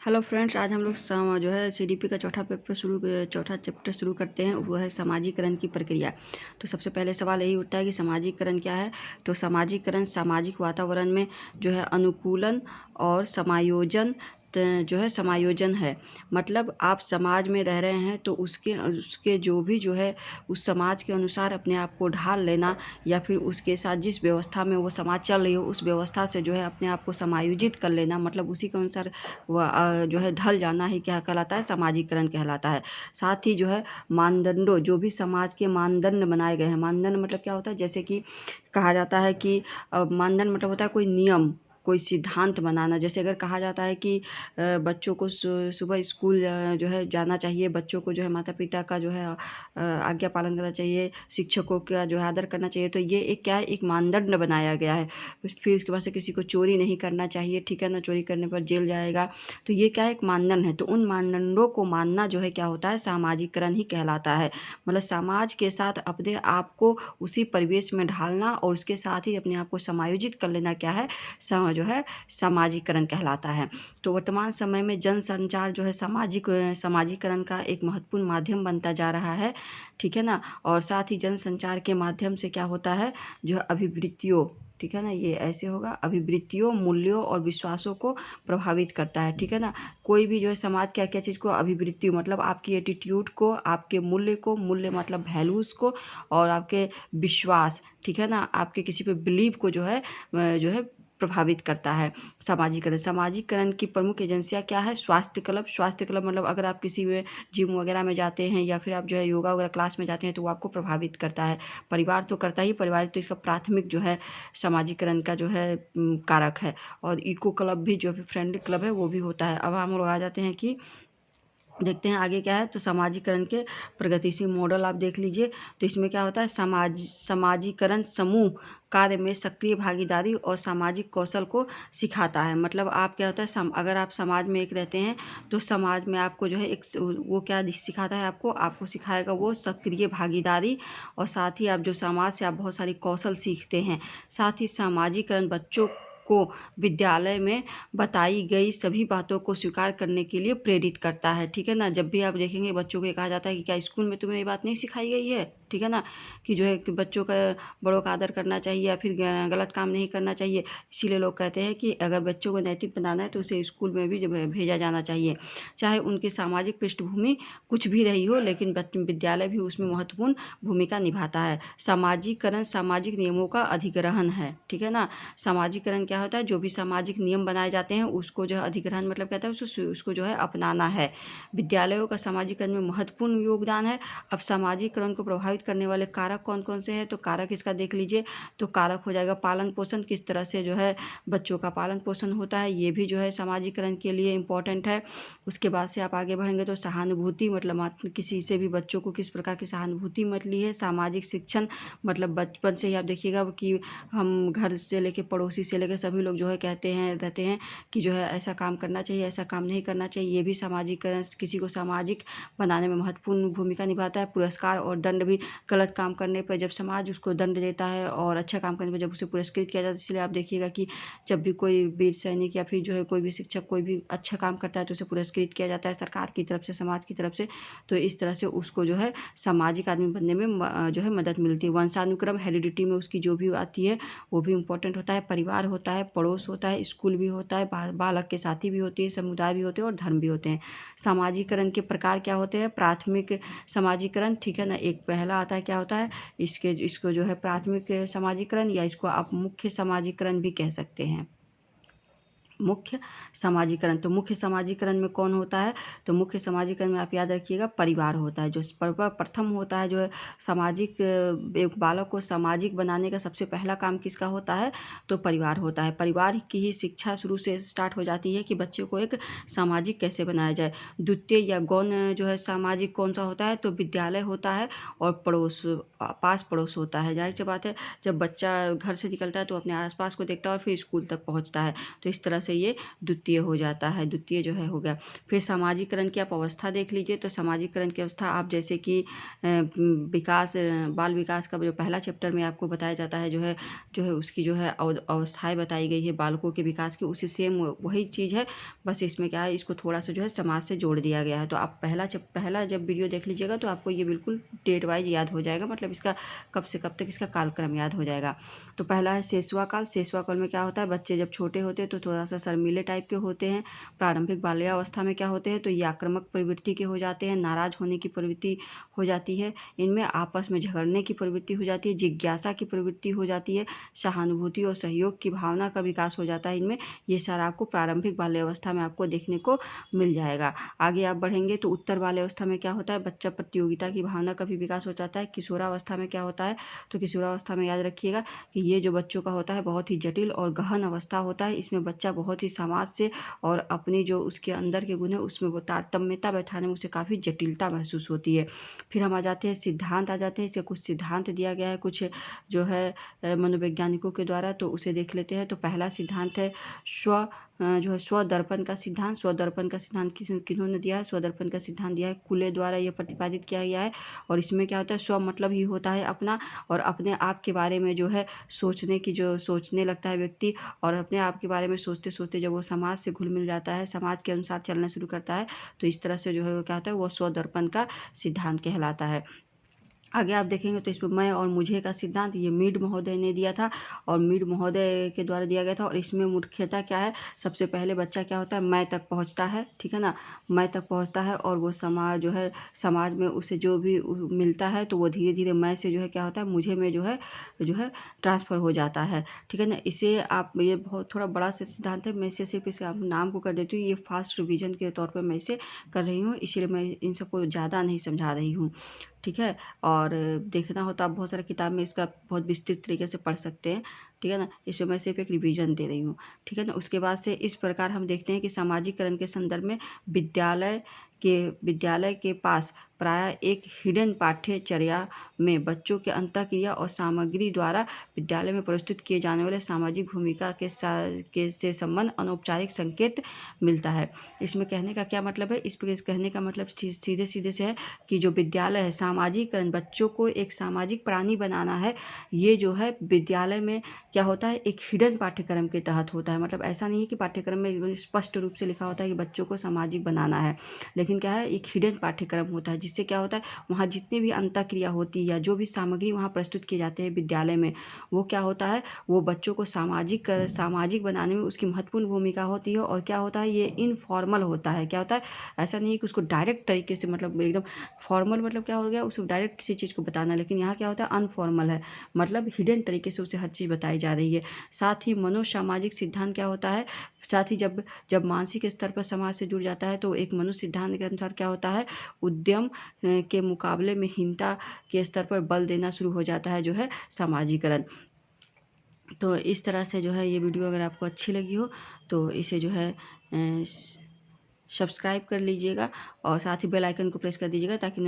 Hello friends, आज हम लोग जो है सीडीपी का चौथा चैप्टर शुरू करते हैं। वो है समाजीकरण की प्रक्रिया। तो सबसे पहले सवाल यही उठता है कि समाजीकरण क्या है। तो समाजीकरण सामाजिक वातावरण में जो है अनुकूलन और समायोजन है। मतलब आप समाज में रह रहे हैं तो उसके जो है उस समाज के अनुसार अपने आप को ढाल लेना, या फिर उसके साथ जिस व्यवस्था में वो समाज चल रही हो उस व्यवस्था से जो है अपने आप को समायोजित कर लेना, मतलब उसी के अनुसार जो है ढल जाना ही क्या कहलाता है, समाजीकरण कहलाता है। साथ ही जो है मानदंडों, जो भी समाज के मानदंड बनाए गए हैं। मानदंड मतलब क्या होता है, जैसे कि कहा जाता है कि मानदंड मतलब होता है कोई नियम, कोई सिद्धांत बनाना। जैसे अगर कहा जाता है कि बच्चों को सुबह स्कूल जो है जाना चाहिए, बच्चों को जो है माता पिता का जो है आज्ञा पालन करना चाहिए, शिक्षकों का जो है आदर करना चाहिए। तो ये एक क्या है, एक मानदंड बनाया गया है। फिर उसके बाद से किसी को चोरी नहीं करना चाहिए, ठीक है ना, चोरी करने पर जेल जाएगा। तो ये क्या है, एक मानदंड है। तो उन मानदंडों को मानना जो है क्या होता है, सामाजिकरण ही कहलाता है। मतलब समाज के साथ अपने आप को उसी परिवेश में ढालना और उसके साथ ही अपने आप को समायोजित कर लेना क्या है, जो है समाजीकरण कहलाता है। तो वर्तमान समय में जनसंचार जो है समाजीकरण का एक महत्वपूर्ण माध्यम बनता जा रहा है, ठीक है ना। और साथ ही जनसंचार के माध्यम से क्या होता है, जो है अभिवृत्तियों, ठीक है ना, ये ऐसे होगा, अभिवृत्तियों, मूल्यों और विश्वासों को प्रभावित करता है, ठीक है ना। कोई भी जो है समाज क्या क्या चीज़ को, अभिवृत्तियों मतलब आपकी एटीट्यूड को, आपके मूल्य मतलब वैल्यूज़ को, और आपके विश्वास, ठीक है ना, आपके किसी पे बिलीव को जो है प्रभावित करता है। समाजीकरण की प्रमुख एजेंसियाँ क्या है, स्वास्थ्य क्लब मतलब अगर आप किसी में जिम वगैरह में जाते हैं या फिर आप जो है योगा वगैरह क्लास में जाते हैं तो वो आपको प्रभावित करता है। परिवार तो करता ही, परिवार तो इसका प्राथमिक जो है समाजीकरण का जो है कारक है। और इको क्लब भी, जो फ्रेंडली क्लब है, वो भी होता है। अब हम लोग आ जाते हैं कि देखते हैं आगे क्या है। तो समाजीकरण के प्रगतिशील मॉडल आप देख लीजिए। तो इसमें क्या होता है, समाजीकरण समूह कार्य में सक्रिय भागीदारी और सामाजिक कौशल को सिखाता है। मतलब आप क्या होता है, अगर आप समाज में एक रहते हैं तो समाज में आपको जो है एक वो क्या सिखाता है, आपको सिखाएगा वो सक्रिय भागीदारी, और साथ ही आप जो समाज से आप बहुत सारी कौशल सीखते हैं। साथ ही समाजीकरण बच्चों को विद्यालय में बताई गई सभी बातों को स्वीकार करने के लिए प्रेरित करता है, ठीक है ना। जब भी आप देखेंगे बच्चों को ये कहा जाता है कि क्या स्कूल में तुम्हें ये बात नहीं सिखाई गई है, ठीक है ना, कि जो है कि बच्चों का बड़ों का आदर करना चाहिए या फिर गलत काम नहीं करना चाहिए। इसीलिए लोग कहते हैं कि अगर बच्चों को नैतिक बनाना है तो उसे स्कूल में भी भेजा जाना चाहिए, चाहे उनकी सामाजिक पृष्ठभूमि कुछ भी रही हो, लेकिन विद्यालय भी उसमें महत्वपूर्ण भूमिका निभाता है। समाजीकरण सामाजिक नियमों का अधिग्रहण है, ठीक है ना। समाजीकरण क्या होता है, जो भी सामाजिक नियम बनाए जाते हैं उसको जो है अधिग्रहण मतलब कहता है उसको जो है अपनाना है। विद्यालयों का समाजीकरण में महत्वपूर्ण योगदान है। अब समाजीकरण को प्रभावित करने वाले कारक कौन कौन से हैं, तो कारक इसका देख लीजिए। तो कारक हो जाएगा पालन पोषण, किस तरह से जो है बच्चों का पालन पोषण होता है, ये भी जो है समाजीकरण के लिए इम्पोर्टेंट है। उसके बाद से आप आगे बढ़ेंगे तो सहानुभूति, मतलब किसी से भी बच्चों को किस प्रकार की सहानुभूति मिली है। सामाजिक शिक्षण, मतलब बचपन से ही आप देखिएगा कि हम घर से लेके पड़ोसी से लेकर सभी लोग जो है कहते हैं रहते हैं कि जो है ऐसा काम करना चाहिए, ऐसा काम नहीं करना चाहिए। ये भी सामाजिकरण किसी को सामाजिक बनाने में महत्वपूर्ण भूमिका निभाता है। पुरस्कार और दंड भी, गलत काम करने पर जब समाज उसको दंड देता है और अच्छा काम करने पर जब उसे पुरस्कृत किया जाता है। इसलिए आप देखिएगा कि जब भी कोई वीर सैनिक या फिर जो है कोई भी शिक्षक कोई भी अच्छा काम करता है तो उसे पुरस्कृत किया जाता है सरकार की तरफ से, समाज की तरफ से। तो इस तरह से उसको जो है सामाजिक आदमी बनने में जो है मदद मिलती है। वंशानुक्रम, हेरिडिटी में उसकी जो भी आती है वो भी इम्पोर्टेंट होता है। परिवार होता है, पड़ोस होता है, स्कूल भी होता है, बालक के साथी भी होती है, समुदाय भी होते हैं और धर्म भी होते हैं। समाजीकरण के प्रकार क्या होते हैं, प्राथमिक समाजीकरण, ठीक है ना, एक पहला आता है क्या होता है, इसको जो है प्राथमिक समाजीकरण, या इसको आप मुख्य समाजीकरण भी कह सकते हैं। मुख्य समाजीकरण, तो मुख्य समाजीकरण में कौन होता है, तो मुख्य समाजीकरण में आप याद रखिएगा परिवार होता है। जो प्रथम होता है जो है सामाजिक, एक बालक को सामाजिक बनाने का सबसे पहला काम किसका होता है, तो परिवार होता है। परिवार की ही शिक्षा शुरू से स्टार्ट हो जाती है कि बच्चे को एक सामाजिक कैसे बनाया जाए। द्वितीय या गौण जो है सामाजिक कौन सा होता है, तो विद्यालय होता है और पड़ोस, पास पड़ोस होता है। जाहिर सी बात है जब बच्चा घर से निकलता है तो अपने आसपास को देखता है और फिर स्कूल तक पहुँचता है। तो इस तरह से से ये द्वितीय हो जाता है, द्वितीय जो है हो गया। फिर सामाजिकरण की आप अवस्था देख लीजिए। तो सामाजिकरण की अवस्था आप जैसे कि विकास, बाल विकास का जो पहला चैप्टर में आपको बताया जाता है, जो है उसकी जो है अवस्थाएं बताई गई है बालकों के विकास की, उसी सेम वही चीज़ है, बस इसमें क्या है, इसको थोड़ा सा जो है समाज से जोड़ दिया गया है। तो आप पहला जब वीडियो देख लीजिएगा तो आपको ये बिल्कुल डेट वाइज याद हो जाएगा, मतलब इसका कब से कब तक इसका कालक्रम याद हो जाएगा। तो पहला है सेसुआ काल। सेसुआ काल में क्या होता है, बच्चे जब छोटे होते हैं तो थोड़ा सा शर्मीले टाइप के होते हैं। प्रारंभिक बाल्यावस्था में क्या होते हैं, तो ये आक्रामक प्रवृत्ति के हो जाते हैं, नाराज होने की प्रवृत्ति हो जाती है, इनमें आपस में झगड़ने की प्रवृत्ति हो जाती है, जिज्ञासा की प्रवृत्ति हो जाती है, सहानुभूति और सहयोग की भावना का विकास हो जाता है इनमें। ये सारा आपको प्रारंभिक बाल्यावस्था में आपको देखने को मिल जाएगा। आगे आप बढ़ेंगे तो उत्तर बाल्यावस्था में क्या होता है, बच्चा प्रतियोगिता की भावना का भी विकास हो जाता है। किशोरावस्था में क्या होता है, तो किशोरावस्था में याद रखिएगा कि ये जो बच्चों का होता है बहुत ही जटिल और गहन अवस्था होता है। इसमें बच्चा बहुत ही समाज से और अपनी जो उसके अंदर के गुण है उसमें वो तारतम्यता बैठाने में उसे काफ़ी जटिलता महसूस होती है। फिर हम आ जाते हैं सिद्धांत आ जाते हैं। इसका कुछ सिद्धांत दिया गया है कुछ जो है मनोवैज्ञानिकों के द्वारा, तो उसे देख लेते हैं। तो पहला सिद्धांत है जो है स्वदर्पण का सिद्धांत। स्वदर्पण का सिद्धांत किन्होंने दिया है, स्वदर्पण का सिद्धांत दिया है कुले द्वारा यह प्रतिपादित किया गया है। और इसमें क्या होता है, स्व मतलब ही होता है अपना, और अपने आप के बारे में जो है सोचने लगता है व्यक्ति, और अपने आप के बारे में सोचते सोचते जब वो समाज से घुल मिल जाता है, समाज के अनुसार चलना शुरू करता है, तो इस तरह से जो है वो क्या होता है, वो स्वदर्पण का सिद्धांत कहलाता है। आगे आप देखेंगे तो इसमें मैं और मुझे का सिद्धांत ये मीड महोदय ने दिया था, और मीड महोदय के द्वारा दिया गया था। और इसमें मुख्यतः क्या है, सबसे पहले बच्चा क्या होता है, मैं तक पहुंचता है, ठीक है ना, मैं तक पहुंचता है, और वो समाज में उसे जो भी मिलता है तो वो धीरे धीरे मैं से जो है क्या होता है, मुझे में जो है ट्रांसफ़र हो जाता है, ठीक है ना। इसे आप, ये बहुत थोड़ा बड़ा सा सिद्धांत है, मैं इसे सिर्फ इसका नाम को कर देती हूँ, ये फास्ट रिवीजन के तौर पर मैं इसे कर रही हूँ, इसलिए मैं इन सबको ज़्यादा नहीं समझा रही हूँ, ठीक है। और देखना हो तो आप बहुत सारे किताब में इसका बहुत विस्तृत तरीके से पढ़ सकते हैं, ठीक है ना। इसमें मैं सिर्फ एक रिवीजन दे रही हूँ, ठीक है ना। उसके बाद से इस प्रकार हम देखते हैं कि सामाजिकरण के संदर्भ में विद्यालय के पास प्रायः एक हिडन पाठ्यचर्या में बच्चों के अंतःक्रिया और सामग्री द्वारा विद्यालय में प्रस्तुत किए जाने वाले सामाजिक भूमिका से संबंध अनौपचारिक संकेत मिलता है। इसमें कहने का क्या मतलब है, इस कहने का मतलब सीधे सीधे से है कि जो विद्यालय है, सामाजिकरण, बच्चों को एक सामाजिक प्राणी बनाना है, ये जो है विद्यालय में क्या होता है, एक हिडन पाठ्यक्रम के तहत होता है। मतलब ऐसा नहीं है कि पाठ्यक्रम में स्पष्ट रूप से लिखा होता है कि बच्चों को सामाजिक बनाना है, लेकिन क्या है, एक हिडन पाठ्यक्रम होता है, जिससे क्या होता है, वहाँ जितनी भी अंतःक्रिया होती है या जो भी सामग्री वहाँ प्रस्तुत किए जाते हैं विद्यालय में, वो क्या होता है, वो बच्चों को सामाजिक बनाने में उसकी महत्वपूर्ण भूमिका होती है। और क्या होता है, ये इनफॉर्मल होता है। क्या होता है, ऐसा नहीं है कि उसको डायरेक्ट तरीके से, मतलब एकदम फॉर्मल, मतलब क्या हो गया, उसको डायरेक्ट किसी चीज़ को बताना, लेकिन यहाँ क्या होता है, अनफॉर्मल है, मतलब हिडन तरीके से उसे हर चीज़ बताई जा रही है। साथ ही मनोसामाजिक सिद्धांत क्या होता है, साथ ही जब मानसिक स्तर पर समाज से जुड़ जाता है तो एक मनुष्य सिद्धांत के अनुसार क्या होता है, उद्यम के मुकाबले में हीनता के स्तर पर बल देना शुरू हो जाता है, जो है सामाजिकरण। तो इस तरह से जो है ये वीडियो अगर आपको अच्छी लगी हो तो इसे जो है सब्सक्राइब कर लीजिएगा, और साथ ही बेल आइकन को प्रेस कर दीजिएगा, ताकि